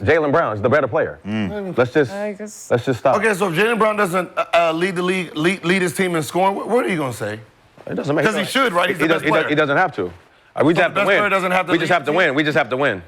Jaylen Brown is the better player. Let's just stop. Okay, so if Jaylen Brown doesn't lead the league, lead his team in scoring, what are you gonna say? It doesn't make sense. Because he should, right? He's the best player. He doesn't have to. We just have to win. We just have to win. We just have to win.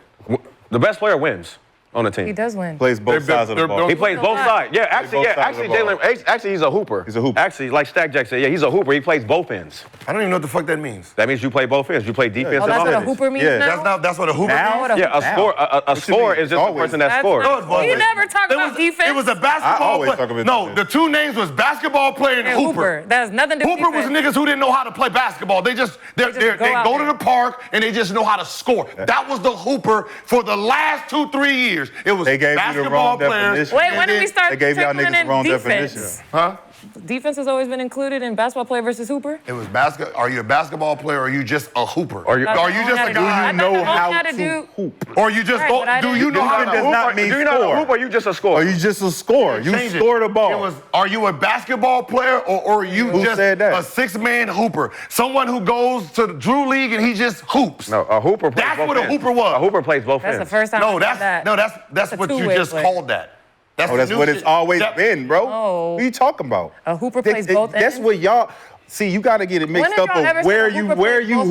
The best player wins on the team. He does win. Plays both sides of the ball. He plays both sides. Yeah, actually, Jalen. Actually, he's a hooper. He's a hooper. Actually, like Stak Jack said, yeah, he's a hooper. He plays both ends. I don't even know what the fuck that means. That means you play both ends. You play defense and that's what a offense. hooper means now? That's what a hooper means? Yeah, a score is just the person that scores. You never talk about defense. It was a basketball player. No, the two names was basketball player and hooper. That has nothing to do with Hooper was niggas who didn't know how to play basketball. They go to the park and they just know how to score. That was the hooper for the last 2-3 years. It was basketball players. Wait, when did we start They gave y'all niggas the wrong defense? definition. Huh? Defense has always been included in basketball player versus hooper? It was Are you a basketball player or are you just a hooper? Are you just a guy? Do you know how to hoop? Or you just do you know how to hoop? Do you know how to hoop or you just a scorer? Are you just a scorer? You score the ball. Are you a basketball player or are you just a six-man hooper? Someone who goes to the Drew League and he just hoops. No, a hooper plays That's both what a ends. hooper was. A hooper plays both ends. That's the first time I heard that. No, that's what you just called that. That's what it's always been, bro. No. What are you talking about? A hooper plays both ends? That's what y'all... See, you got to get it mixed up of where you hoop at. Where you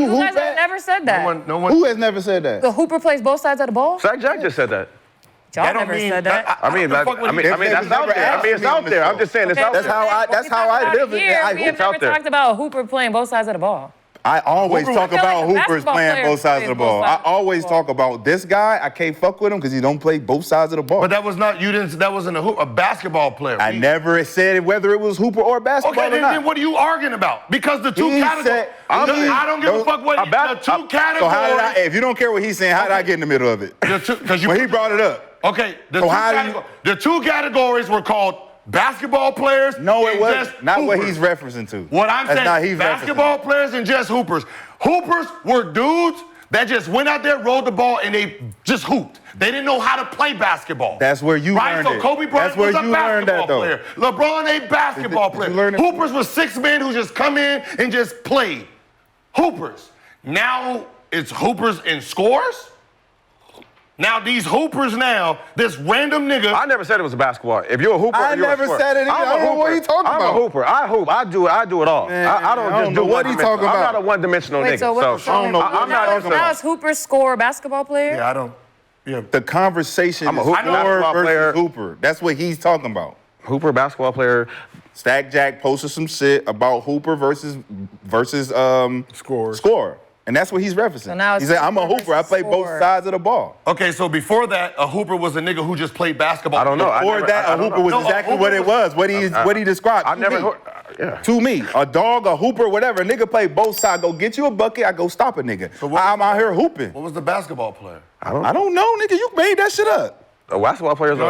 hoop You guys have never said that. No one. Who has never said that? The hooper plays both sides of the ball? Stak Jack just said that. Y'all never said that. I mean, that's out there. I mean, it's out there. I'm just saying it's out there. That's how I live it. We have never talked about a hooper playing both sides of the ball. I always talk about hoopers playing both sides of the ball. I always talk about about this guy. I can't fuck with him because he don't play both sides of the ball. But that was not That wasn't a basketball player. I never said whether it was hooper or basketball. Okay, then what are you arguing about? Because the two categories. I don't give a fuck what the two categories. So how did I? If you don't care what he's saying, how did I get in the middle of it? Because when he brought it up. Okay, the two categories were called basketball players. No, it was not hoopers. what he's referencing to. What I'm saying, basketball players and just hoopers. Hoopers were dudes that just went out there, rolled the ball, and they just hooped. They didn't know how to play basketball. That's where you learned it. So Kobe Bryant was a basketball player. LeBron a basketball player. Hoopers was 6 men who just come in and just played. Hoopers. Now it's hoopers and scores? Now these hoopers this random nigga. I never said it was a basketball. If you're a hooper, I never said it. I don't know what are you talking about. I'm a hooper. I hoop. I do it all. Man, I don't just do what he talking about. I'm not a one-dimensional nigga. So I don't know. I'm not talking now about. is hooper score basketball player? Yeah, I don't. Yeah. The conversation is hooper versus hooper. That's what he's talking about. Hooper, basketball player. Stak Jack posted some shit about hooper versus score. And that's what he's referencing. So now he said, I'm a hooper. I play both sides of the ball. Okay, so before that, a hooper was a nigga who just played basketball. I don't know. Before that, a hooper was exactly what it was. What he described. I never. To me, a dog, a hooper, whatever. A nigga play both sides. Go get you a bucket. I go stop a nigga. So I'm out here hooping. What was the basketball player? I don't know, nigga. You made that shit up. A basketball player is a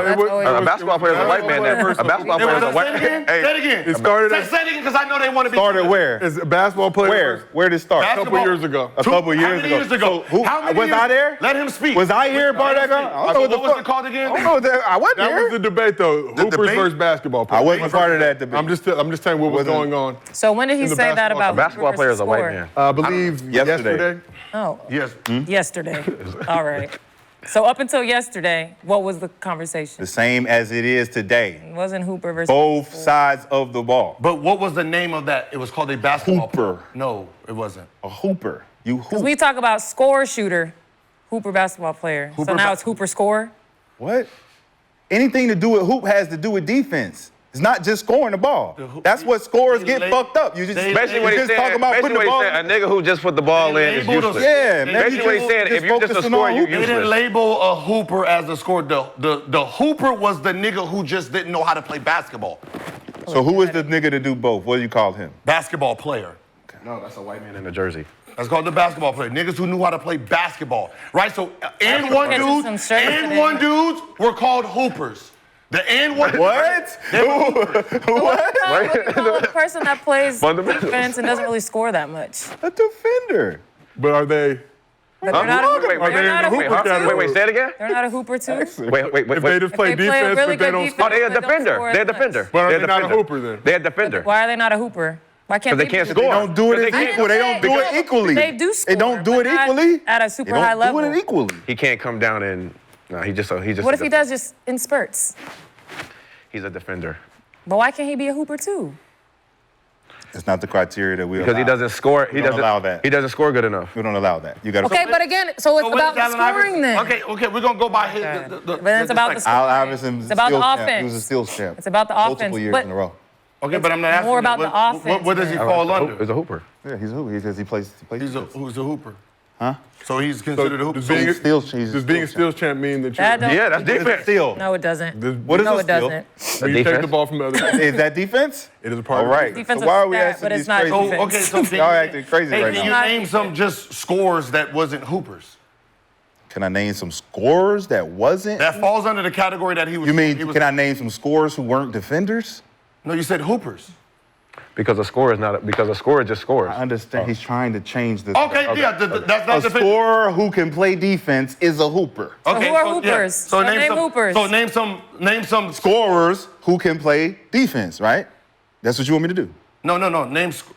basketball player is a white man. A basketball player is a white man. Say it again. It started. Say it again because I know they want to be. Started where? Is a basketball player. Where did it start? A couple years ago. A couple years ago. So How many was years? I there? Let him speak. Was I here, Bardega? What was it called again? I don't know. I wasn't That here. was the debate, though. Hoopers versus basketball players. I wasn't part of that debate. I'm just telling you what was going on. So when did he say that about a basketball player is a white man? I believe yesterday. Oh. Yes. Yesterday. All right. So up until yesterday, what was the conversation? The same as it is today. It wasn't hooper versus both sides of the ball. But what was the name of that? It was called a basketball hooper. player. No, it wasn't. A hooper. You hoop. Because we talk about score shooter, hooper basketball player. So now it's hooper score? What? Anything to do with hoop has to do with defense. It's not just scoring the ball. That's what scorers get fucked up. You just basically what he's saying. about putting the ball. A nigga who just put the ball in is useless. Yeah, basically what he's saying. If you're just a scorer, you're useless. They didn't label a hooper as a scorer. The hooper was the nigga who just didn't know how to play basketball. So who is the nigga to do both? What do you call him? Basketball player. No, that's a white man in a jersey. That's called the basketball player. Niggas who knew how to play basketball, right? So and one dudes were called hoopers. The and one. What? What? The person that plays defense and doesn't really score that much. A defender. But are they? But they're not a hooper. They're not a hooper too. Wait, say it again. They're not a hooper too. Wait. If they just play defense, but they don't score. Oh, they're a defender. They're a defender. But are they not a hooper then? They're a defender. Why are they not a hooper? Why can't they can't score? They don't do it equal. They don't do it equally. They do score. They don't do it equally. At a super high level. They don't do it equally. He can't come down and No, he just. What if he does just in spurts? He's a defender. But why can't he be a hooper too? It's not the criteria that we Because he doesn't score. He doesn't allow that. He doesn't score good enough. We don't allow that. You got to. Okay, but again, so it's about Allen scoring Iverson- then. Okay, we're gonna go by his. But then it's about the scoring. Al Iverson was It's about the steals champ. He offense. was a steals champ. It's about the offense. Multiple years But in a row. Okay, but I'm not asking more you, about the offense, What does he man. fall under? He's a hooper. Yeah, he's a hooper. He plays. Who's a hooper? Huh? So he's considered a hooper. does being, He's steals- he's a does being a steals steals champ mean that That don't- Yeah, that's defense. Steal. No, it doesn't. What is No, a it steal? doesn't. when you take defense? the ball from the other guy? Is that defense? It is a part All of right. the Defensive So why are we stat, asking but it's these not crazy? defense. So, okay, so can Y'all you- acting crazy hey, right can now. you name some just scores that wasn't hoopers? Can I name some scorers that wasn't? That falls under the category that he was. You mean, he was, can I name some scorers who weren't defenders? No, you said hoopers. Because a scorer is not. Because a scorer just scores. I understand. He's trying to change this. Okay, yeah, that's not A defense. scorer who can play defense is a hooper. Okay, who are yeah. hoopers? So name some, hoopers. So name some. Scorers who can play defense, right? That's what you want me to do. No.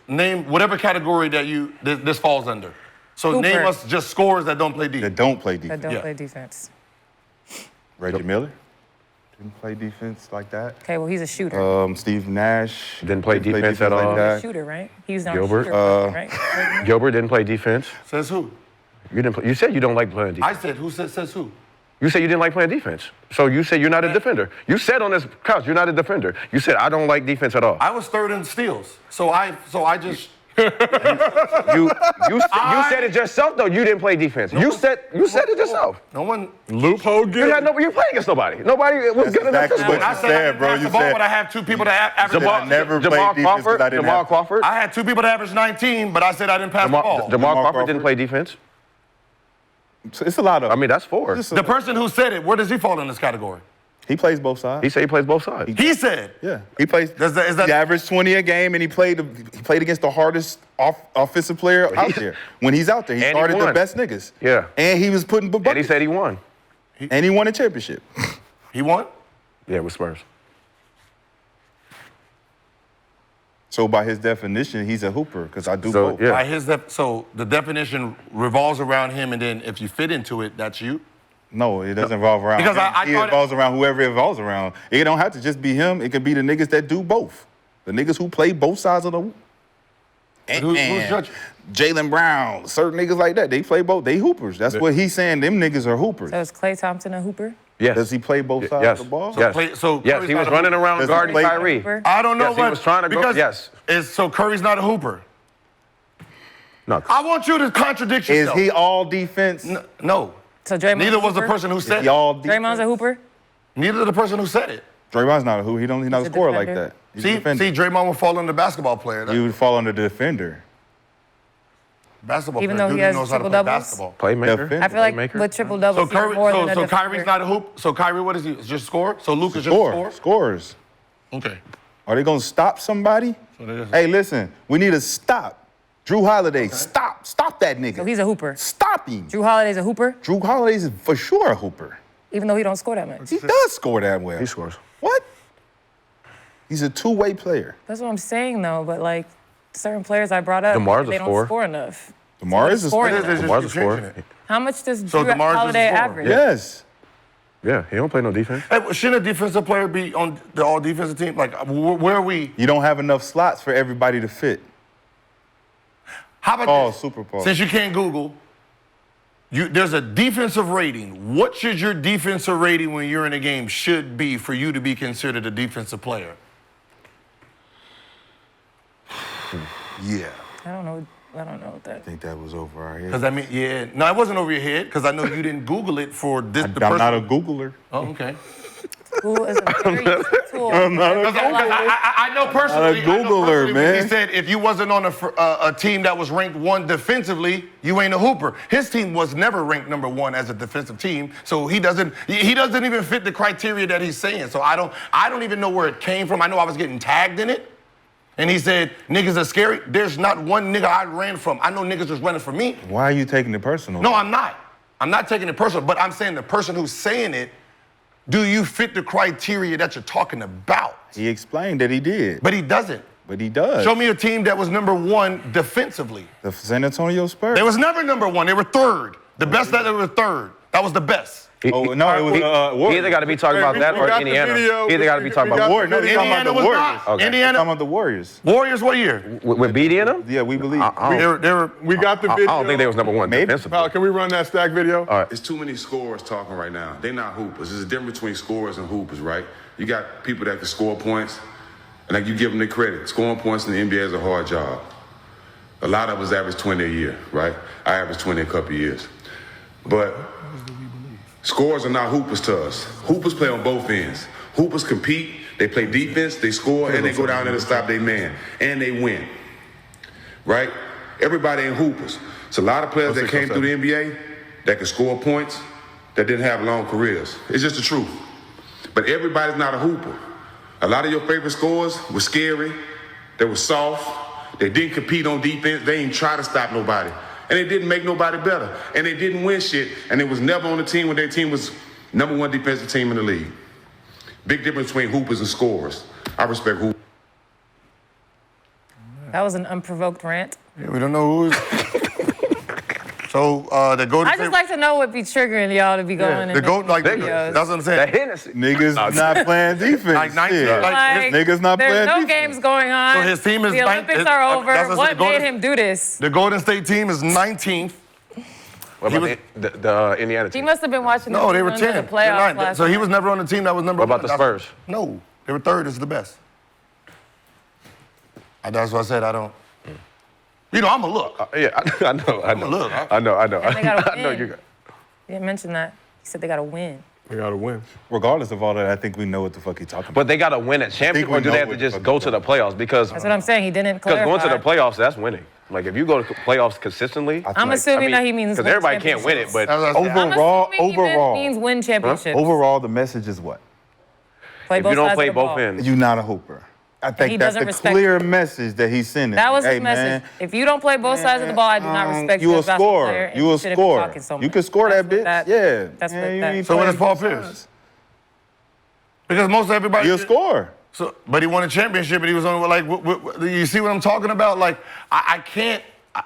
Name whatever category that this falls under. So Hooper. name us just scorers that don't play That defense. don't play That defense. don't Yeah. play defense. Reggie Miller didn't play defense like that. Okay, well, he's a shooter. Steve Nash Didn't play defense at all. like He's a that. shooter, right? He's not Gilbert, a shooter, right? Gilbert didn't play defense. Says who? You didn't. You said you don't like playing defense. I said who says who? You said you didn't like playing defense. So you said you're not a defender. You said on this couch you're not a defender. You said I don't like defense at all. I was third in steals. So I just. You said it yourself though. You didn't play defense. You said it yourself. No one. Loophole You had Gil. You played against nobody. Nobody was good enough exactly to what score. I you said I said, didn't bro. pass You the ball, said- but I have two people that average. I never played Jamal defense 'cause Crawford. I didn't Jamal have to. Crawford. I had two people that average 19, but I said I didn't pass the ball. Jamal Crawford Crawford. didn't play defense. It's a lot of. I mean, that's four. The person who said it, where does he fall in this category? He plays both sides. He said he plays both sides. He said. Yeah, he plays. Is that- he averaged 20 a game, and he played against the hardest offensive player out there. When he's out there, he And he started the won. best niggas. Yeah. and he was putting buckets. And he said he won. and he won a championship. He won? Yeah, with Spurs. So by his definition, he's a hooper because I do So, both. yeah. By his so the definition revolves around him, and then if you fit into it, that's you. No, it doesn't revolve around Because him. I It thought it- revolves around whoever it revolves around. It don't have to just be him. It can be the niggas that do both. The niggas who play both sides of the hoop. Who's judging? Jalen Brown, certain niggas like that. They play both. They hoopers. That's what he's saying. Them niggas are hoopers. So is Klay Thompson a hooper? Yes. Does he play both sides Yes. of the ball? Yes. So Yes, Curry's he was not a running hooper. around Does he guarding play- Kyrie. Hooper? I don't know, Yes, he but was trying to go- because yes. So Curry's not a hooper. No. I want you to contradict Is yourself. he all defense? No. So Draymond's Neither a was the hooper? person who said He it. all defense? Draymond's a hooper? Neither the person who said it. Draymond's not a hoop. He's not a He's a scorer like defender. that. He's a See, defender. Draymond would fall under basketball player. He would fall under the defender. Basketball Even player. though he Dude has knows how to play triple-doubles? basketball. Playmaker. Defender. I feel like Playmaker. with triple doubles, So Curry, more than a so defender. Kyrie's not a hoop. So Kyrie, what is he? Just score? So Luka's just a score? Scorers. Okay. Are they gonna stop somebody? Hey, listen, we need to stop. Drew Holiday, stop that nigga. So he's a hooper. Stop him. Drew Holiday's a hooper, Drew Holiday's for sure a hooper. even though he don't score that much. He does score that well. He scores. What? He's a two-way player. That's what I'm saying, though. But like certain players I brought up, DeMar's a they don't scorer. score enough. DeMar is a scoring scorer. it is. DeMar's a keep changing scorer. it. How much does So Drew DeMar's just a Holiday scorer. average? Yes. Yeah, he don't play no defense. Hey, well, shouldn't a defensive player be on the all defensive team? Like, where are we? You don't have enough slots for everybody to fit. How about Pause, this? super pause. Since you can't Google, there's a defensive rating. What should your defensive rating when you're in a game should be for you to be considered a defensive player? Yeah. I don't know what that. I think that was over our head. Because I mean, yeah. No, it wasn't over your head because I know you didn't Google it for this. I'm not a Googler. Oh, okay. Google is a very useful tool. I know personally. Not a Googler, when man. He said if you wasn't on a team that was ranked 1 defensively, you ain't a hooper. His team was never ranked number 1 as a defensive team, so he doesn't even fit the criteria that he's saying. So I don't even know where it came from. I know I was getting tagged in it, and he said niggas are scary. There's not one nigga I ran from. I know niggas was running from me. Why are you taking it personal? No, I'm not. I'm not taking it personal, but I'm saying the person who's saying it. Do you fit the criteria that you're talking about? He explained that he did. But he doesn't. But he does. Show me a team that was number 1 defensively. The San Antonio Spurs. They was never number 1. They were 3rd. The best that they were 3rd. That was the best. Oh, no, it was He Warriors. either got to be talking about that or got the Indiana. video. He either got to be talking about Warriors. No, they're talking about Indiana the was Warriors. not. Okay. They're Indiana. talking about the Warriors. Warriors, what year? with BD in them. Yeah, we believe. They were. We got the I video. don't think they was number one Maybe. defensively. Pal, can we run that Stak video? All right. It's too many scorers talking right now. They're not hoopers. There's a difference between scorers and hoopers, right? You got people that can score points, and like you give them the credit. Scoring points in the NBA is a hard job. A lot of us average 20 a year, right? I average 20 a couple of years. But scorers are not hoopers to us. Hoopers play on both ends. Hoopers compete, they play defense, they score, and they go down there to stop their man. And they win. Right? Everybody in hoopers. It's a lot of players that came through the NBA that could score points that didn't have long careers. It's just the truth. But everybody's not a hooper. A lot of your favorite scorers were scary, they were soft, they didn't compete on defense, they didn't try to stop nobody. And it didn't make nobody better. And they didn't win shit. And it was never on the team when their team was #1 defensive team in the league. Big difference between hoopers and scorers. I respect hoopers. That was an unprovoked rant. Yeah, we don't know who. So the Golden. I just like to know what be triggering y'all to be going. The Golden, like videos. that's what I'm That saying. Hennessy. Niggas not playing defense. Like 19, Shit. like, Niggas not playing There's no defense. games going on. So his team is the Olympics are over. that's what What the made Golden- him do this? The Golden State team is 19th. What about the Indiana He team? must have been watching No, the they were runs 10th. of the playoffs last So he night. was never on the team that was number What one. about the Spurs? No, they were third. This is the best. That's what I said. I don't. You know, I'm a look. Yeah, I know. Look, I know. And they gotta I know win. you got. You didn't mention that. He said they got to win. We got to win. Regardless of all that, I think we know what the fuck he's talking about. But they got to win a championship, we or do know they have to what just the go fuck to the playoffs? Because That's what I'm saying. He didn't clarify. going to the playoffs, that's winning. Like if you go to playoffs consistently, I'm assuming that he means because win everybody can't win it, but That's what I said. I'm Overall, assuming he means win championships. overall, the message is what? Play if both you don't sides play of the both ball. ends, You're not a hooper. I he think that's doesn't the respect clear you. message that he's sending. That was Hey, his message. man, If you don't play both sides of the ball, I do not respect you you a as a basketball player. scorer. and You a shouldn't be scorer. talking so You much. can score that That's bitch. what Yeah. That's Yeah, what you that. ain't So what is playing Paul both Pierce? sides. Because most everybody. You're a scorer. So, but he won a championship, and he was on like. You see what I'm talking about? Like, I can't.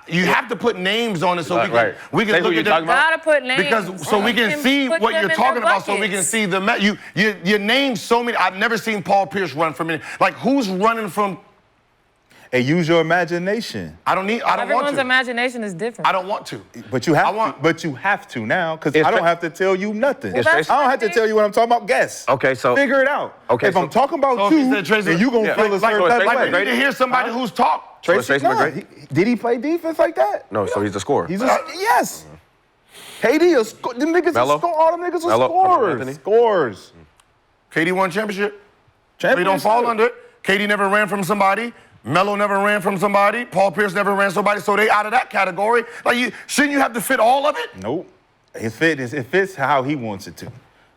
You have to put names on it so right. we can Say who look you're at them. talking about? Gotta put names. Because so we can And see put what them you're in talking their about, so we can buckets. see the you name so many. I've never seen Paul Pierce run from any. Like who's running from? Hey, use your imagination. I don't want Everyone's to. imagination is different. I don't want to. But you have I want- to. But you have to now, because It's I don't fa- have to tell you nothing. It's I Tracy- don't have to tell you what I'm talking about. Guess. Okay, so- figure it out. Okay, if so- I'm talking about So if he two, said Tracy- then you gonna Yeah. feel a Like- certain so type Tracy of Like we way. need to hear somebody who's talked. Tracy nah, McGrady? did he play defense like that? No, so he's the scorer. He's a, yes. KD, them niggas Melo? are score. All them niggas are Melo? scorers. Anthony? Scores. KD won championship. They don't fall under it. KD never ran from somebody. Melo never ran from somebody. Paul Pierce never ran somebody. So they out of that category. Like shouldn't you have to fit all of it? Nope. It fits how he wants it to.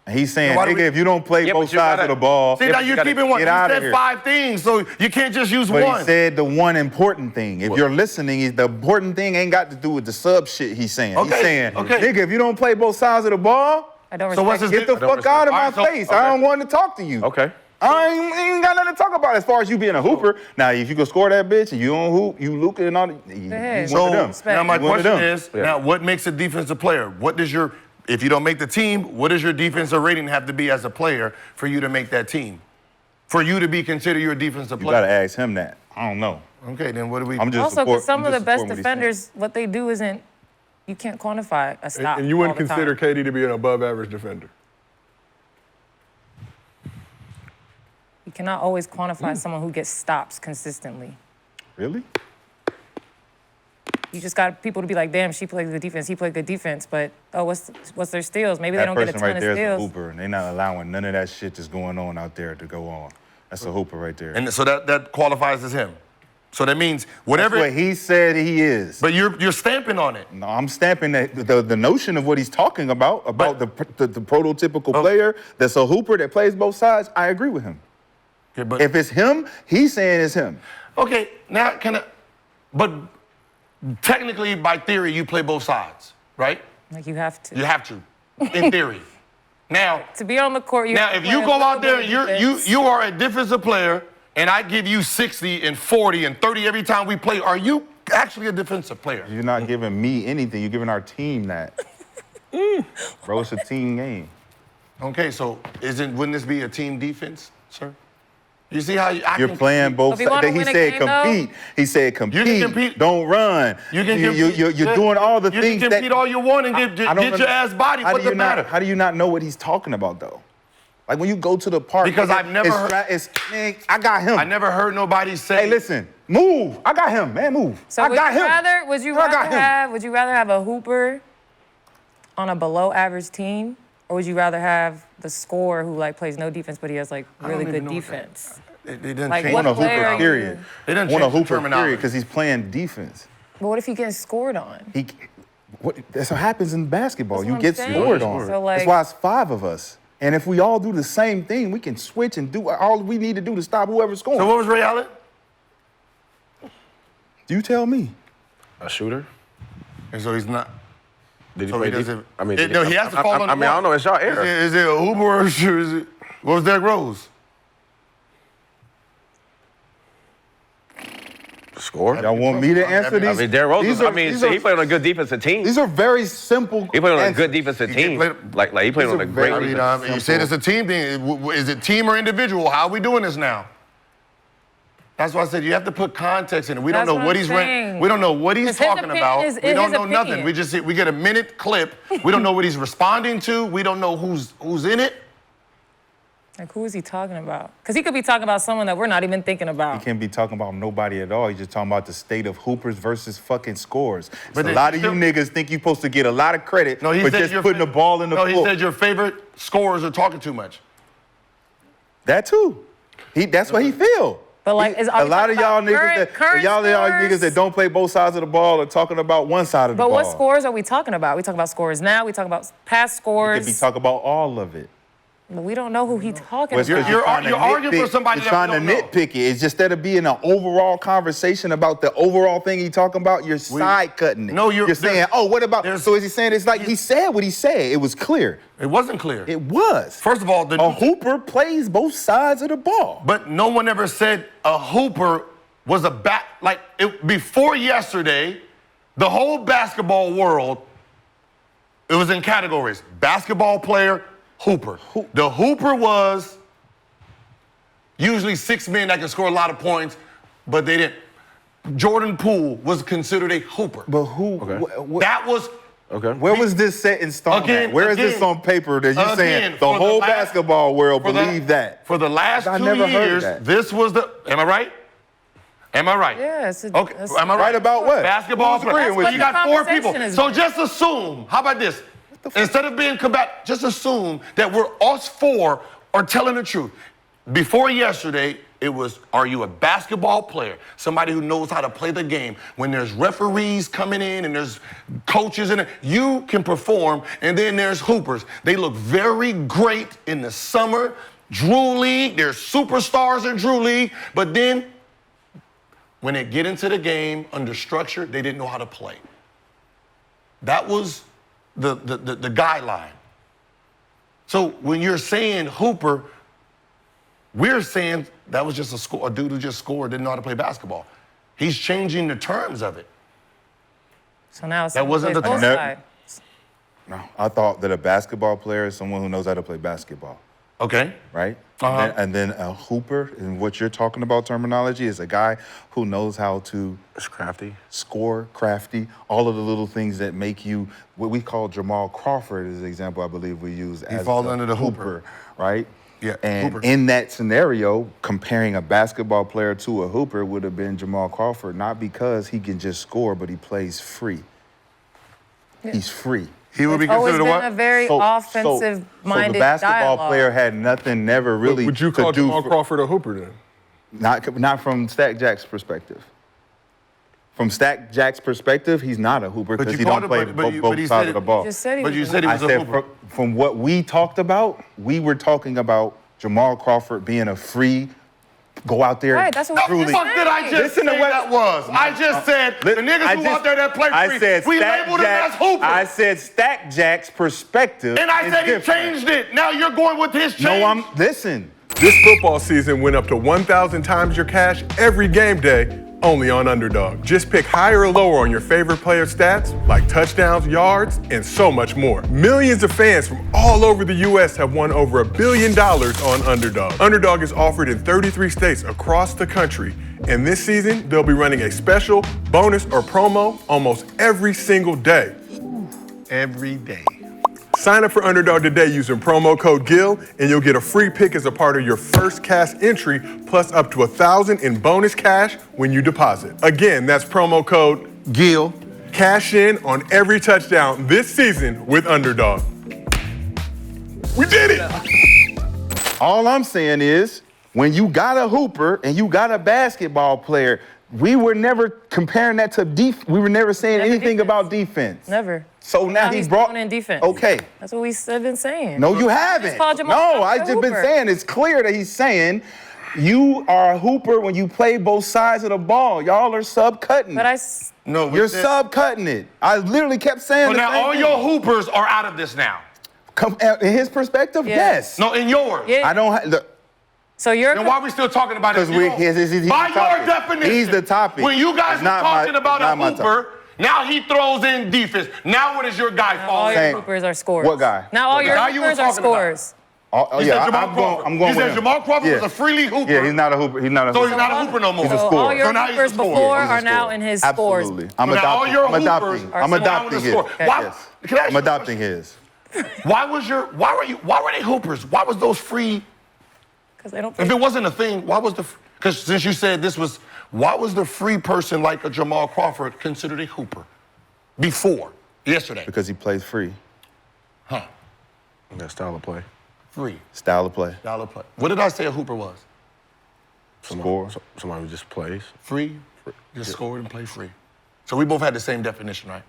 And he's saying, Why do nigga, we- if you don't play Yeah, both but you sides gotta- of the ball, See, now you're gotta keeping one. get You outta said here. 5 things, so you can't just use but one. he said the one important thing. If you're listening, the important thing ain't got to do with the sub shit he's saying. He's Okay, saying, okay. nigga, if you don't play both sides of the ball, I don't So respect what's his you. di- get the I don't fuck out of my respect- All right, so- face. I don't want to talk to you. Okay. I ain't got nothing to talk about as far as you being a hooper. Now, if you can score that bitch and you don't hoop, you Luka and all that, you ahead. one of them. Respect. Now my You one of question them. is, now what makes a defensive player? What does your, if you don't make the team, what does your defensive rating have to be as a player for you to make that team? For you to be considered your defensive You player? gotta ask him that. I don't know. Okay, then what do we? I'm just Also, because some I'm of the just best supporting what he's saying. defenders, what they do isn't, you can't quantify a stop. And you wouldn't all the consider time. KD to be an above-average defender. You cannot always quantify someone who gets stops consistently. Really? You just got people to be like, damn, she played good defense, he played good defense, but oh, what's their steals? Maybe they That don't get a person ton right of there is a steals. hooper, and they're not allowing none of that shit that's going on out there to go on. That's a hooper right there. And so that qualifies as him. So that means whatever. That's what he said he is. But you're stamping on it. No, I'm stamping the notion of what he's talking about the prototypical player that's a hooper that plays both sides. I agree with him. Okay, but If it's him, he's saying it's him. okay, now but technically by theory you play both sides, right? Like you have to. You have to, in theory. Now, To be on the court, you have if to you play go a out there little and bit of defense. you are a defensive player, and I give you 60 and 40 and 30 every time we play, are you actually a defensive player? You're not giving me anything. You're giving our team that. Bro, it's a team game. Okay, so wouldn't this be a team defense, sir? You see how you're playing both sides. He said compete. He said compete. You can compete. Don't run. You can compete. You're doing all the things that. You can compete all you want and get your ass body. What the matter? How do you not know what he's talking about though? Like when you go to the park. Because I've never heard. Man, I got him. I never heard nobody say. Hey, listen, move. I got him, man, move. So I got him. Would you rather have a hooper on a below average team, or would you rather have the scorer who like plays no defense but he has like really good defense? They didn't Like, change what On a player hooper are period. you? They didn't On a change the hooper terminology. period because he's playing defense. But what if he gets scored on? That's what happens in basketball. That's You what get I'm saying. scored on. So, like- That's why it's 5 of us. And if we all do the same thing, we can switch and do all we need to do to stop whoever's scoring. So what was Ray Allen? You tell me. A shooter? And so he's not. Did he So play he defense? doesn't. I mean, No, he has to fall on the I mean, I don't know. It's y'all era. Is it a hooper or a shooter? What was Derrick Rose? Score? Y'all want me to answer these? I mean, Derrick Rose. He played on a good defensive team. These are very simple. He played on a answers. good defensive team. Like he played on a great I mean, defense. you said it's a team thing. Is it team or individual? How are we doing this now? That's why I said you have to put context in it. We don't know what he's We don't know what he's talking about. We don't know nothing. We get a minute clip. We don't know what he's responding to. We don't know who's in it. Like, who is he talking about? Because he could be talking about someone that we're not even thinking about. He can't be talking about nobody at all. He's just talking about the state of hoopers versus fucking scores. But A lot of you niggas think you're supposed to get a lot of credit for just putting the ball in the floor. No, he said your favorite scorers are talking too much. That too. That's what he feel. But like, a lot of y'all niggas that don't play both sides of the ball are talking about one side of the ball. But what scores are we talking about? We talking about scores now. We talking about past scores. We could be talking about all of it. But we don't know who he's talking Well, about. You're arguing for somebody you're that trying we to don't know. nitpick it. It's just instead of being an overall conversation about the overall thing he's talking about, you're side cutting it. No, you're saying, oh, what about? So is he saying it's like he said what he said? It was clear. It wasn't clear. It was. First of all, a hooper plays both sides of the ball. But no one ever said a hooper was before yesterday, the whole basketball world, it was in categories. Basketball player, hooper. The hooper was usually 6 men that could score a lot of points, but they didn't. Jordan Poole was considered a hooper. But who? Okay. That was. Okay. Where was this set in stone? Where is this on paper that you're saying the whole basketball world believe that? For the last 2 years, this was the. Am I right? Am I right? Yes. Okay. Am I right about what? Basketball player. You got 4 people. So just assume. How about this? Instead of being combative, just assume that us 4 are telling the truth. Before yesterday, it was, are you a basketball player? Somebody who knows how to play the game. When there's referees coming in and there's coaches in it, you can perform. And then there's hoopers. They look very great in the summer. Drew League, there's superstars in Drew League. But then, when they get into the game under structure, they didn't know how to play. That was the guideline. So when you're saying hooper, we're saying that was just a dude who just scored, didn't know how to play basketball. He's changing the terms of it. So now it's that wasn't the both sides. No, I thought that a basketball player is someone who knows how to play basketball. Okay. Right? And then a hooper, and what you're talking about terminology, is a guy who knows how to score, crafty, all of the little things that make you, what we call Jamal Crawford is the example I believe we use as falls under the hooper. Right? Yeah, and hooper. In that scenario, comparing a basketball player to a hooper would have been Jamal Crawford, not because he can just score, but he plays free. Yeah. He's free. He would be considered a what? A very offensive-minded So the basketball dialogue. player had nothing, never really. Would you call Jamal Crawford a hooper then? Not from Stak Jack's perspective. From Stak Jack's perspective, he's not a hooper because he don't play both sides of the ball. You said he but you said he was a hooper. From what we talked about, we were talking about Jamal Crawford being a free, go out there. Right, that's what What the fuck did I just say that was? I just said the niggas who out there that play free, we labeled them as hoopers. I said Stak Jack's perspective. And I said he changed it. Now you're going with his change. No, listen. This football season went up to 1,000 times your cash every game day only on Underdog. Just pick higher or lower on your favorite player stats, like touchdowns, yards, and so much more. Millions of fans from all over the U.S. have won over $1 billion on Underdog. Underdog is offered in 33 states across the country, and this season, they'll be running a special, bonus, or promo almost every single day. Every day. Sign up for Underdog today using promo code GIL, and you'll get a free pick as a part of your first cash entry, plus up to $1,000 in bonus cash when you deposit. Again, that's promo code Gil. Cash in on every touchdown this season with Underdog. We did it! All I'm saying is, when you got a hooper and you got a basketball player, we were never comparing that to we were never saying anything about defense. Never. So now he's he brought throwing in defense. Okay. That's what we've been saying. No, you haven't. called Jamal No, Crawford I a just been hooper. saying it's clear that he's saying you are a hooper when you play both sides of the ball. Y'all are sub-cutting. But No, You're sub-cutting it. I literally kept saying So the now same all thing. your hoopers are out of this now. In his perspective, Yeah. yes. No, in yours. Yeah. I don't have... So you're Then why are we still talking about it? Because he's By the your topic. definition. He's the topic. When you guys It's were not talking about not a my hooper, now he throws in defense. Now what is your guy all falling? your Saying- hoopers are scores. What guy? Now all your guy you were hoopers are talking about. scores. Oh, You yeah, said Jamal I'm Crawford. going. I'm going You with said him. Jamal Crawford Yeah. was a freely hooper. Yeah, he's not a hooper. He's not a So hooper. he's not a hooper no more. He's a So scorer. all your So now he's a hoopers scorer. before He's a are now scorer. in his Absolutely. scores. I'm So now all adopting. your I'm hoopers adopting. are I'm now adopting in the his. score. Why- Yes. Can I ask I'm you a adopting his. Why were they hoopers? Why was those free? Because they don't If play. it wasn't a thing, why was because since you said this was, why was the free person like a Jamal Crawford considered a hooper before yesterday? Because he plays free. Huh? That style of play. Free. Style of play. Dollar play. What did I say a hooper was? Score. Somebody who just plays. Free. Just scored and play free. So we both had the same definition, right?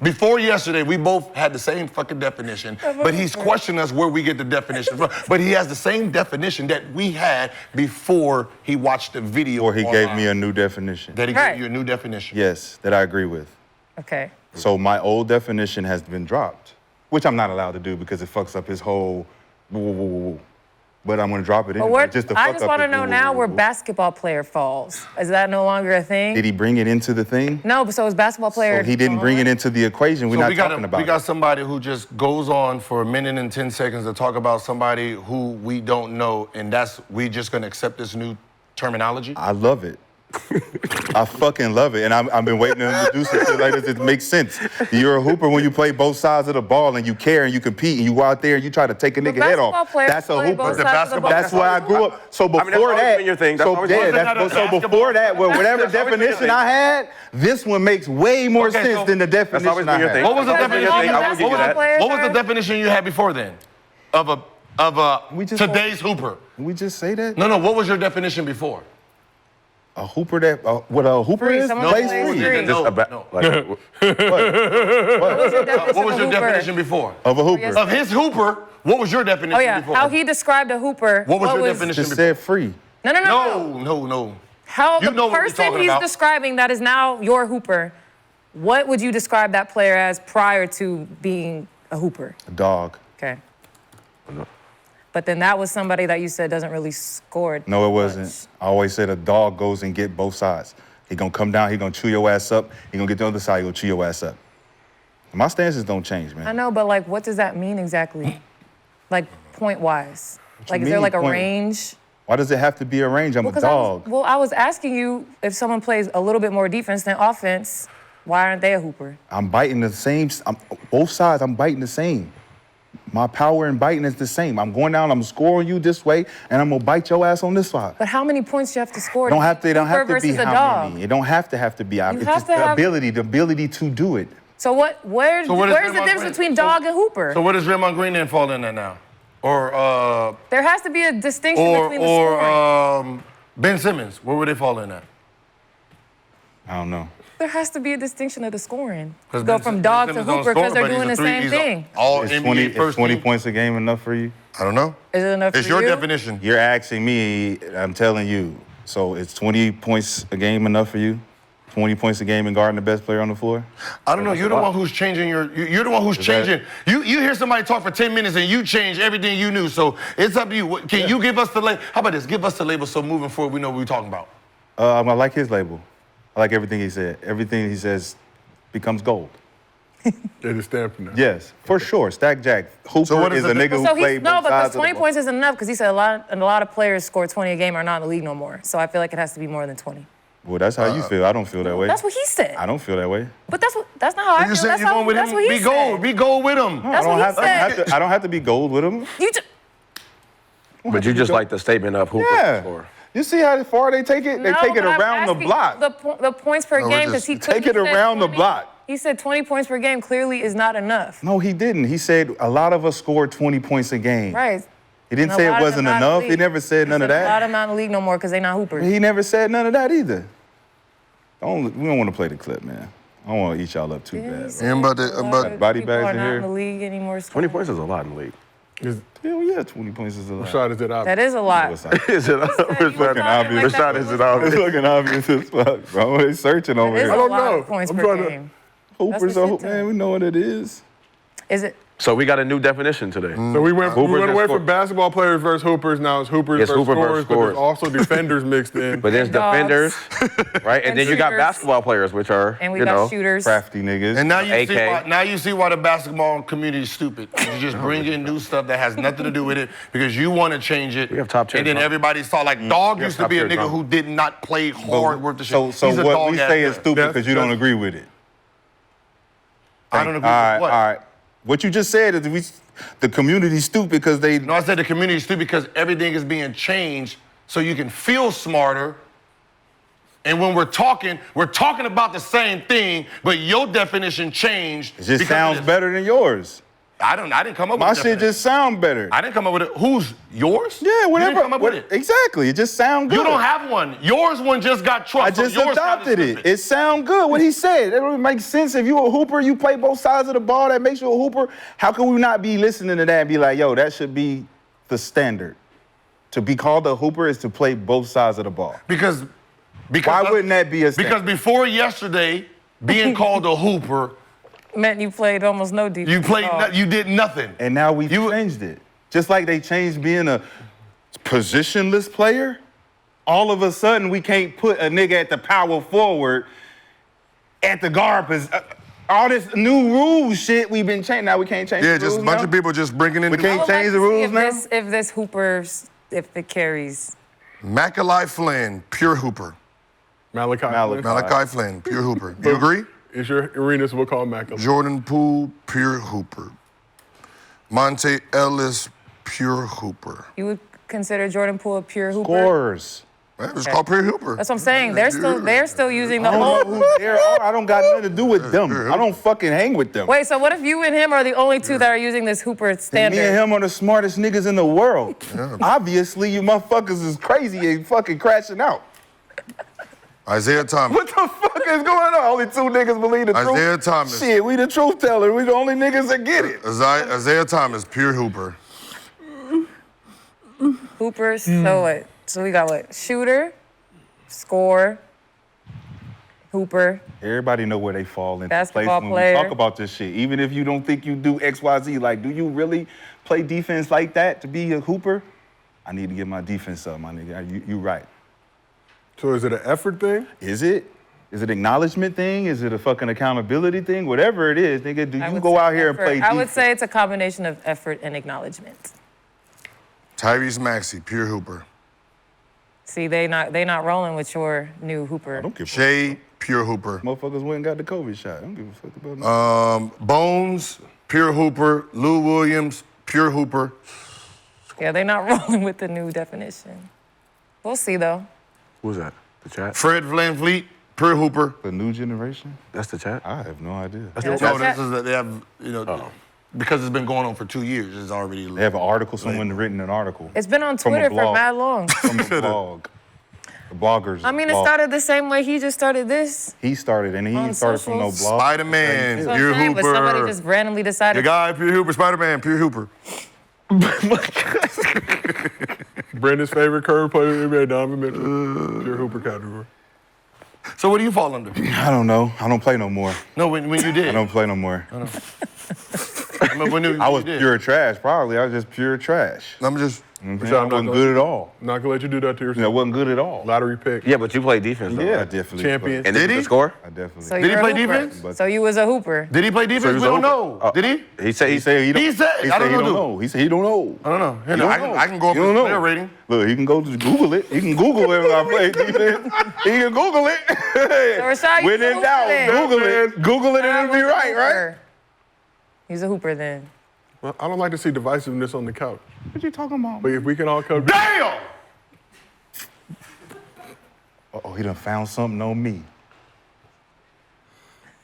Before yesterday, we both had the same fucking definition, but he's questioning us where we get the definition from. But he has the same definition that we had before he watched the video. Or he gave online. me a new definition. That he Right. gave you a new definition. Yes, that I agree with. Okay. So my old definition has been dropped, which I'm not allowed to do because it fucks up his whole woo, woo, woo, woo. But I'm gonna drop it But anyway. Just to fuck I just up want to his know woo, woo, now woo, where woo. basketball player falls. Is that no longer a thing? Did he bring it into the thing? No, but so is basketball player. So he didn't bring it into the equation. We're So not we got talking about we got it. somebody who just goes on for a minute and 10 seconds to talk about somebody who we don't know, and we just gonna accept this new terminology? I love it. I fucking love it. And I've been waiting to introduce it to like this. It makes sense. You're a hooper when you play both sides of the ball and you care and you compete and you go out there and you try to take a nigga head basketball off. players That's a play both hooper. sides of the ball. That's why I grew up. So before that's always that, been your thing. That's so always yeah, been- that's, so Basketball- before that, whatever That's always been your definition thing. I had, this one makes way more Okay, sense so than the always definition been I your had. thing. What was the That's definition? your thing. I will give you that. What was the definition you had before then? Of We just- today's hooper? Can we just say that? No, what was your definition before? A hooper that, what a hooper Free, is? someone Plays plays free. free. Just No. like, What was your definition before? Of a hooper. Of his hooper, what was your definition Oh yeah, before? how he described a hooper. What was your definition Just before? said free. No. How You the know what we're person talking he's about. describing that is now your hooper, what would you describe that player as prior to being a hooper? A dog. Okay. But then that was somebody that you said doesn't really score. No, it much. wasn't. I always said a dog goes and get both sides. He gonna come down, he gonna chew your ass up. He gonna get the other side, he gonna chew your ass up. My stances don't change, man. I know, but like, what does that mean exactly? Like, point-wise? Like, you is there mean, like a point? range? Why does it have to be a range? I'm a 'Cause dog. I was asking you if someone plays a little bit more defense than offense, why aren't they a hooper? I'm biting the same, both sides, I'm biting the same. My power in biting is the same. I'm going down, I'm scoring you this way, and I'm gonna bite your ass on this side. But how many points do you have to score? It don't have to be Hooper versus a how dog. many. It don't have to be. It's have just to the have- ability to do it. So So where does where's the Draymond difference Green- between dog and hooper? So where does Draymond Green then fall in that now? Or There has to be a distinction between the scoring. Ben Simmons, where would they fall in at? I don't know. There has to be a distinction of the scoring. 'Cause Go Ben from Sim- dog Ben to Simmons don't hooper because score, they're but he's doing a the three- same he's thing. All Is NBA first 20 team. points a game enough for you? I don't know. Is it enough It's for your you? definition. You're asking me, I'm telling you. So it's 20 points a game enough for you? 20 points a game and guarding the best player on the floor? I don't know. You're the one who's changing you're the one who's changing. You hear somebody talk for 10 minutes and you change everything you knew. So it's up to you. Can you give us the label? How about this? Give us the label so moving forward we know what we're talking about. I like his label. I like everything he said. Everything he says becomes gold. It is stamped now. Yes, for sure. Stak Jack. Hooper what is is the a nigga So who played no, both because sides of 20 the ball. points isn't enough because he said a lot of players score 20 a game are not in the league no more. So I feel like it has to be more than 20. Well, that's how you feel. I don't feel that way. That's what he said. I don't feel that way. But that's not how I You feel. said That's you're going with that's him. what he Be said. gold. Be gold with him. That's I don't what he have, said. I don't have to be gold with him. You just, But you just like the statement of Hooper. Yeah. Score. You see how far they take it? They take it but I'm around the asking block. The points per we're game just- because he Take he it said around the 20 block. He said 20 points per game clearly is not enough. No, he didn't. He said a lot of us scored 20 points a game. Right. He didn't And a say lot it of them wasn't not in the enough. He league. never said none of A lot of that. them not in the league no more because they not hoopers. He never said none of that either. We don't want to play the clip, man. I don't want to eat y'all up too bad. Yeah, I'm about to- I'm about- Body People bags are in not here. in the league anymore. 20 points is a lot in the league. Hell yeah, 20 points is a lot. Rashad, is it obvious? That is a lot. What's up? Is it Fucking obvious. Rashad, is it It's obvious? looking obvious as fuck, bro. They searching over It is here. a don't lot know. of points I'm per trying to- game. Hoopers what are she hoop, said. man. We know what it is. Is it? So we got a new definition today. So we went Hoopers and away score- from basketball players versus hoopers. Now it's hoopers It's versus hooper scorers, versus but there's scorers. also defenders mixed in. But there's Dogs. defenders, right? And And then you got shooters. basketball players, which are, And we you got know, shooters. Crafty niggas. And now you see AK. why. Now you see why the basketball community is stupid. You just bring in new stuff that has nothing to do with it because you want to change it. We have top tier And then drama. everybody saw like Dog We have used to top be a tier nigga drama. who did not play hard worth the shit. So He's a what dog we ass say is guy. stupid because you don't That's- agree with it. I don't agree All with right, what. all right. What you just said is the community's stupid because they. No, I said the community is stupid because everything is being changed so you can feel smarter. And when we're talking about the same thing, but your definition changed. It just because of sounds this. better than yours. I didn't come up My with shit definition. just sound better. I didn't come up with it. Who's yours? Yeah, whatever. You didn't come up with it. Exactly. It just sound good. You don't have one. Yours one just got trucked. I just so yours adopted sounded it. stupid. It sound good. What he said. That don't make sense. If you a hooper, you play both sides of the ball. That makes you a hooper. How can we not be listening to that and be like, yo, that should be the standard? To be called a hooper is to play both sides of the ball. Because Why wouldn't that be a standard? Because before yesterday, being called a hooper, Meant you played almost no defense. you played. at all. You did nothing. And now we changed it. Just like they changed being a positionless player, all of a sudden we can't put a nigga at the power forward at the guard position. All this new rules shit we've been changing. Now we can't change Yeah, the rules just a bunch now? of people just bringing in. We I can't would change like the to see rules if now? if this Hoopers, if it carries. Mackay Flynn, pure hooper. Malachi. Malachi. Flynn. Malachi Flynn, pure hooper. You agree? It's your arena, so we'll call him Mackay. Jordan Poole, pure hooper. Monte Ellis, pure hooper. You would consider Jordan Poole a pure hooper? Scores. Man, it's called pure hooper. That's what I'm saying. They're still using the I don't know old. who they are. I don't got nothing to do with them. I don't fucking hang with them. Wait, so what if you and him are the only two that are using this Hooper standard? Me and him are the smartest niggas in the world. Obviously, you motherfuckers is crazy and fucking crashing out. Isaiah Thomas. What the fuck is going on? Only two niggas believe the truth. Isaiah Thomas. Shit, we the truth teller. We the only niggas that get it. Isaiah Thomas, pure hooper. Hoopers, so what? So we got what? Shooter, score, Hooper. Everybody know where they fall into Basketball place when player. we talk about this shit. Even if you don't think you do X, Y, Z, like, do you really play defense like that to be a hooper? I need to get my defense up, my nigga. You right. So is it an effort thing? Is it? Is it an acknowledgement thing? Is it a fucking accountability thing? Whatever it is, nigga, do I you would go say out here and effort. play defense? I would say it's a combination of effort and acknowledgement. Tyrese Maxey, pure hooper. See, they not rolling with your new Hooper. I don't give a fuck. Shea, pure hooper. Motherfuckers went and got the COVID shot. I don't give a fuck about nothing. Bones, pure hooper. Lou Williams, pure hooper. Yeah, they not rolling with the new definition. We'll see though. Who's that? The chat? Fred VanVleet, pure hooper. The new generation? That's the chat? I have no idea. Yeah, No, that's- this is they have because it's been going on for 2 years. It's already. They have an article, someone written an article. It's been on From a Twitter for blog. mad long. From a blog. The bloggers. I mean, it blog. started the same way he just started this. He started, and he on started from no socials. blog. Spider-Man, That's what I'm pure saying, but somebody hooper. just randomly decided. Your guy, pure hooper. Spider-Man, pure hooper. Brendan's favorite curve player in the NBA, Donovan Mitchell. Pure hooper category. So what do you fall under? I don't know. I don't play no more. No, when you did. I don't play no more. I mean, when you I was did. pure trash, probably. I was just pure trash. I'm just. Rashad, wasn't good at all. I'm not gonna let you do that to yourself. That wasn't good at all. Lottery pick. Yeah, but you played defense, though. Yeah, I right? definitely. Champion. And Did did he? he score? I definitely. So Did he you're a play hooper. defense? So you was a hooper. Did he play defense? was We don't a know. hooper. Did he? He said He said he don't. He said, he I said he don't don't know. know. He said he don't know. I don't know. He don't I can go up He his don't know. player rating. Look, he can go to Google it. He can Google it when I play defense. He can Google it. Rashad, you When a in hooper doubt, then. Google it. Google it and it'll be right, right? He's a hooper then. Well, I don't like to see divisiveness on the couch. What you talking about? But if we can all come. Damn! Uh-oh, he done found something on me.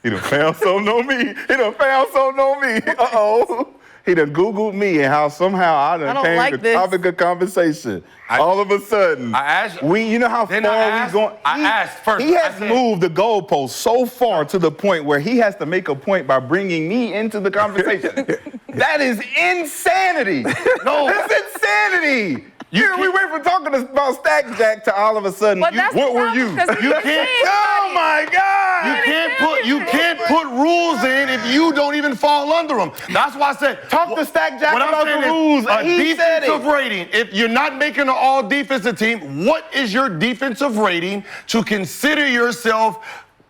He done found something on me. He done found something on me. Uh-oh. He done Googled me and how somehow I done I don't came like to this. topic of conversation. All of a sudden. I asked- you know how far Then I we asked- going? I asked first, He I has said- moved the goalpost so far to the point where he has to make a point by bringing me into the conversation. That is insanity. No. That's insanity. We went from talking about Stak Jack to all of a sudden, But that's what the were problem, you? 'cause he You didn't can't. say Oh my God! You can't put rules in if you don't even fall under them. That's why I said Talk to Stak Jack what I'm about saying the is, rules. A He said defensive it. rating. If you're not making an all defensive team, what is your defensive rating to consider yourself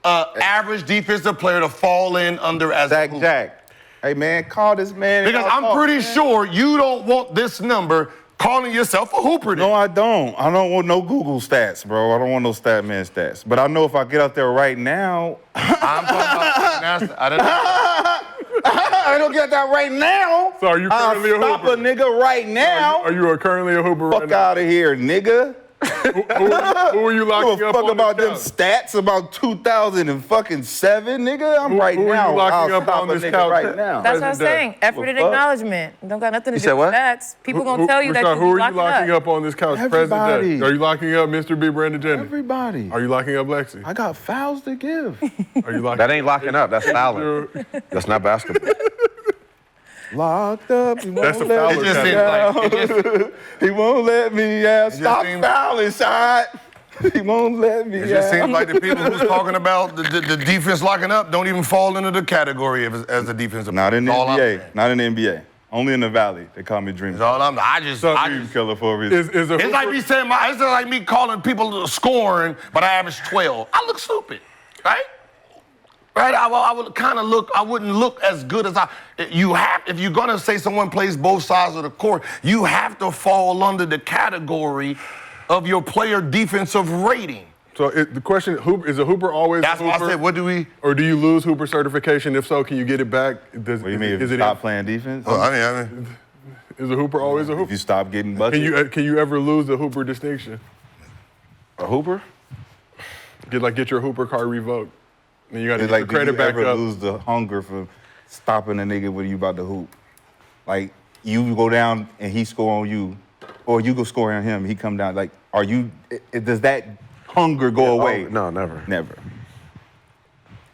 an average defensive player to fall in under as a Stak hooper? Jack. Hey man, call this man. and Because y'all I'm talk, pretty man. sure you don't want this number calling yourself a hooper. No, I don't. I don't want no Google stats, bro. I don't want no stat man stats. But I know if I get out there right now, I'm talking about. I didn't know. I don't get that right now. So are you I'll currently a stop hooper? a nigga right now. Are you currently a hooper right Fuck now? out of here, nigga. Who are you Give locking a up fuck on about them this couch? stats about 2007, nigga. I'm right who are you now. locking I'll up stop on a this nigga couch? right now. That's what I'm Present day. saying. Effort and Well, fuck. acknowledgement. Don't got nothing to do said with what? stats. People gonna tell you that Rashad, you who are you locking locking up. up on this couch present Everybody. day? Are you locking up Mr. B. Brandon Jennings? Everybody. Are you locking up Lexi? I got fouls to give. Are you locking That ain't locking up. That's fouling. That's not basketball. Locked up. He That's won't a let foul me It just seems out. like it just, He won't let me out. just Stop seems- fouling, shot. He won't let me it just out. seems like the people who's talking about the defense locking up don't even fall into the category as a defensive. Not in the That's all I'm saying. NBA. Not in the NBA. Only in the Valley. They call me Dream. That's all I'm. I just. Dream Killer for a reason. Is a It's like hooper- me saying it's like me calling people scoring, but I average 12. I look stupid, right? Right? I would kind of look. I wouldn't look as good as I. You have. If you're gonna say someone plays both sides of the court, you have to fall under the category of your player defensive rating. So the question, is a hooper always That's a why I hooper? said, what do we? Or do you lose hooper certification? If so, can you get it back? What do you mean? If you stop playing defense? I mean, Is a hooper always a If hooper? you stop getting buckets? Can you ever lose the hooper distinction? A hooper? Get your hooper card revoked. And you got to It's get like, the credit do you back ever up. lose the hunger for stopping a nigga when you about to hoop? Like, you go down and he score on you, or you go score on him, he come down. Like, does that hunger go away? Oh, no, never. Never.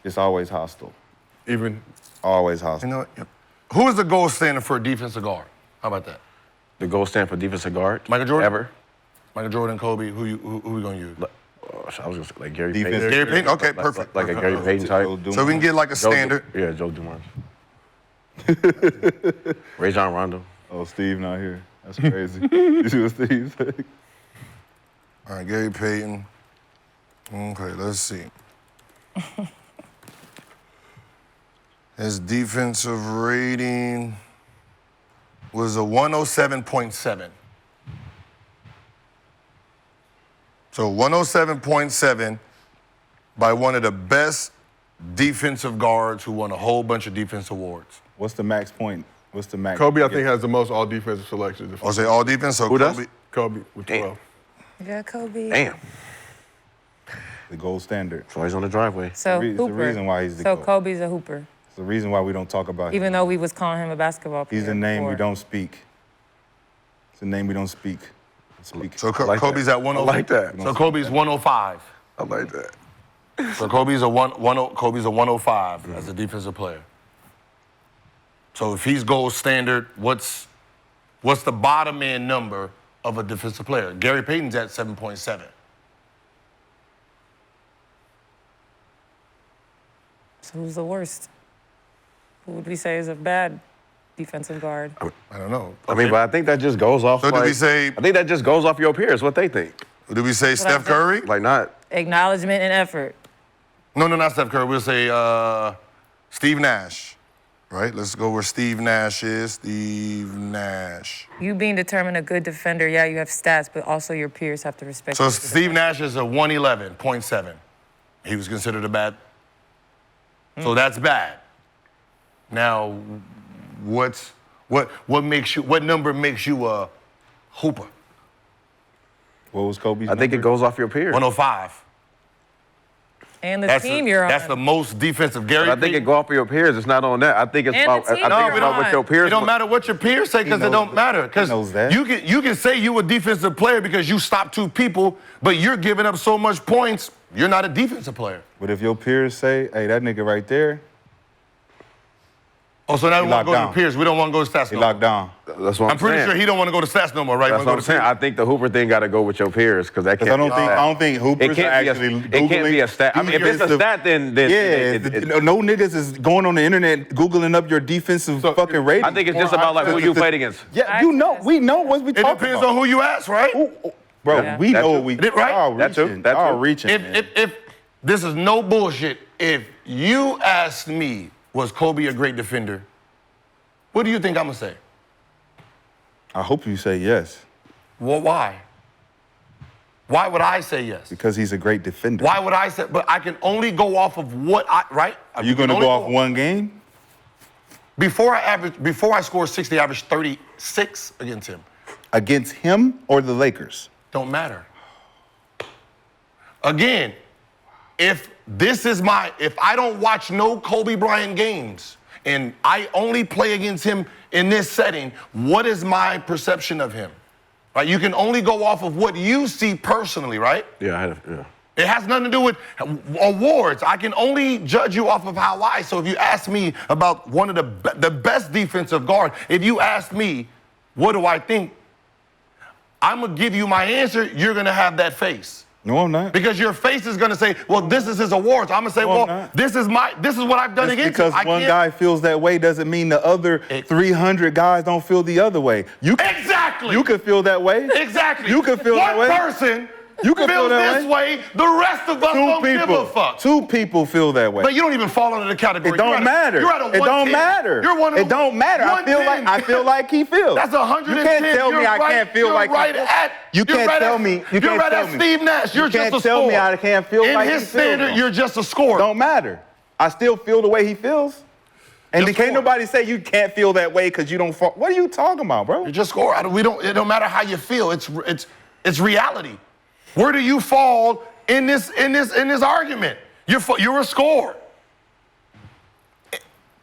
It's always hostile. Even Always hostile. you know, who is the gold standard for a defensive guard? How about that? The gold stand for defensive guard. Michael Jordan? Ever. Michael Jordan, Kobe. Who we gonna use? I was gonna say like Gary Defense. Payton. Gary Payton. Okay, Like- perfect. Like a Gary Payton type. So we can get like a standard. Yeah, Joe Dumars. Ray John Rondo. Oh, Steve not here. That's crazy. You see what Steve said? All right, Gary Payton. Okay, let's see. His defensive rating was a 107.7. So 107.7 by one of the best defensive guards who won a whole bunch of defense awards. What's the max point? What's the max? Kobe, I think, has the most all defensive selections. I'll say all defense. So Who does? Kobe with 12. Yeah, Kobe. Damn. The gold standard. So he's on the driveway. So It's the hooper. reason why he's the so GOAT. Kobe's a hooper, It's the reason why we don't talk about him. even though we was calling him a basketball player. He's a name we before. don't speak. It's a name we don't speak. So like Kobe's that. at 105. I like that. So Kobe's 105. I like that. So Kobe's a 105 as a defensive player. So if he's gold standard, what's the bottom end number of a defensive player? Gary Payton's at 7.7. So who's the worst? Who would we say is a bad defensive guard. I don't know. I mean, but I think that just goes off. So did we say? I think that just goes off your peers, what they think. Did we say what I Steph said. Curry? Like not. Acknowledgement and effort. No, not Steph Curry. We'll say Steve Nash. Right? Let's go where Steve Nash is. Steve Nash. You being determined a good defender, yeah, you have stats, but also your peers have to respect So you. Steve Nash is a 111.7. He was considered a bad. So that's bad. Now, what number makes you a hooper? What was Kobe's I think it number? goes off your peers. 105. And the team you're on. That's the most defensive. Gary. But I think it go off of your peers. It's not on that. I think it's And about. the I team think you're it's about what on. your peers. It don't matter what your peers say because it knows don't matter. that. Because He knows that. you can say you a defensive player because you stopped 2 people, but you're giving up so much points. You're not a defensive player. But if your peers say, hey, that nigga right there, Oh, so now we want to go locked to the peers. We don't want to go to stats he no more. locked down. That's what I'm pretty sure he don't want to go to stats no more, right? That's Wanna what go I'm to saying. peers? I think the Hooper thing got to go with your peers because that can't. Because be a I don't think stat. Hoopers It can't are be a. actually It can't be a stat. I mean, if it's a stat, then no niggas is going on the internet googling up your defensive fucking rating. I think it's just about like who you played against. Yeah, you know, we know what we It talking depends about. on who you ask, right? Bro, Yeah. we That know too. what we Right? all That too. reaching. That All too. reaching. man. If this is no bullshit, if you asked me, was Kobe a great defender? What do you think I'm gonna say? I hope you say yes, Well, why? Why would I say yes? because he's a great defender. Why would I say? But I can only go off of what I right. Are you gonna go off one game? Before I scored 60, I averaged 36 against him. Against him or the Lakers? Don't matter. Again, if I don't watch no Kobe Bryant games and I only play against him in this setting, what is my perception of him? Right? You can only go off of what you see personally, right? Yeah, I had. Yeah. It has nothing to do with awards. I can only judge you off of how I. So if you ask me about one of the best defensive guard, if you ask me, what do I think? I'm gonna give you my answer. You're gonna have that face. No, I'm not. Because your face is gonna say, well, this is his awards. I'm gonna say, No, I'm well, not. this is what I've done Just against because him. one guy feels that way doesn't mean the other 300 guys don't feel the other way. Exactly. You could feel that way. Exactly. You could feel that way. One person You could feel feels that this way. The rest of us don't give a fuck. 2 people feel that way. But you don't even fall under the category. It don't matter. You're at a It 110. don't matter. You're one of It don't matter. I feel like he feels. That's 110. You can't tell me I can't feel like he right feels. at. You you're can't right tell at, me. You You're can't right tell at me. Steve Nash. You're You just can't a tell scorer. me I can't feel In like he his feels, standard, though. you're just a scorer. Don't matter. I still feel the way he feels. And Just can't score. nobody say you can't feel that way because you don't fall. What are you talking about, bro? You're just a scorer. It don't matter how you feel. It's reality. Where do you fall in this argument? You're a scorer.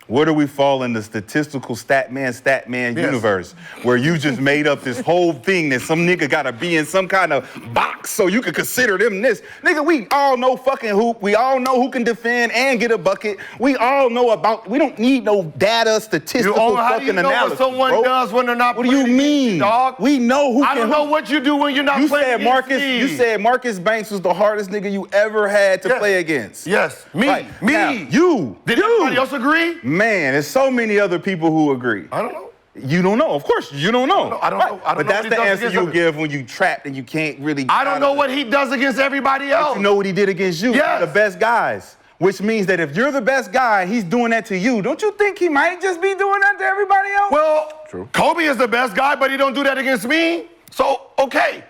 Where do we fall in the statistical stat man Yes. universe where you just made up this whole thing that some nigga gotta be in some kind of box so you could consider them this? Nigga, we all know fucking hoop. We all know who can defend and get a bucket. We all know we don't need no data, statistical How do fucking you know analysis. what someone bro. does when they're not What do you playing against you, mean? dog? We know who I can don't know hoop. what you do when you're not You playing said against Marcus. me. You said Marcus Banks was the hardest nigga you ever had to Yes. play against. Yes, me. Right. Me. Now, you. Did everybody else agree? Man, there's so many other people who agree. I don't know. You don't know. Of course, you don't know. I don't know. I don't But know that's what he the does answer against you others. give when you trapped and you can't really. I don't know what he does against everybody else. You know what he did against you. Yes. The best guys. Which means that if you're the best guy, he's doing that to you. Don't you think he might just be doing that to everybody else? Well, True. Kobe is the best guy, but he don't do that against me. So, okay.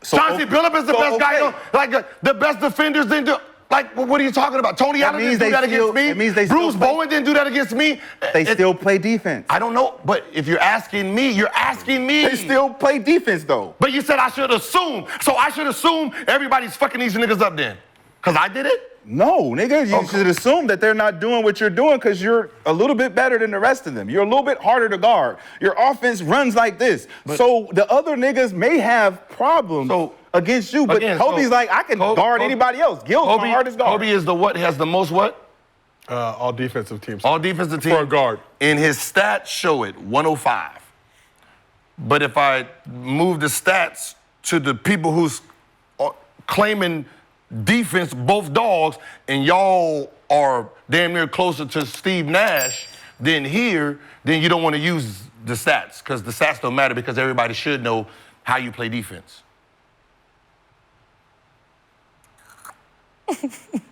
Chauncey Billups is the best guy. okay. The best defenders didn't do. Like, what are you talking about? Tony That Allen means didn't do they that still- against me. it means they Bruce still play- Bowen didn't do that against me. They still play defense. I don't know, but if you're asking me, you're asking me. They still play defense though. But you said I should assume. So I should assume everybody's fucking these niggas up then. Because I did it? No, nigga, you Okay. should assume that they're not doing what you're doing because you're a little bit better than the rest of them. You're a little bit harder to guard. Your offense runs like this. So the other niggas may have problems against you, but again, Kobe's like, I can guard anybody else. Gil's the hardest guard. Kobe is the what? Has the most what? All defensive teams. All defensive team. For a guard. And his stats show it, 105. But if I move the stats to the people who's claiming defense, both dogs, and y'all are damn near closer to Steve Nash, Then here, then you don't want to use the stats because the stats don't matter because everybody should know how you play defense.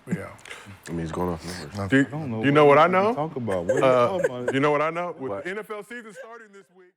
Yeah. I mean, he's going off numbers. Do you know what I know? Talk about. You know what I know? With the NFL season starting this week.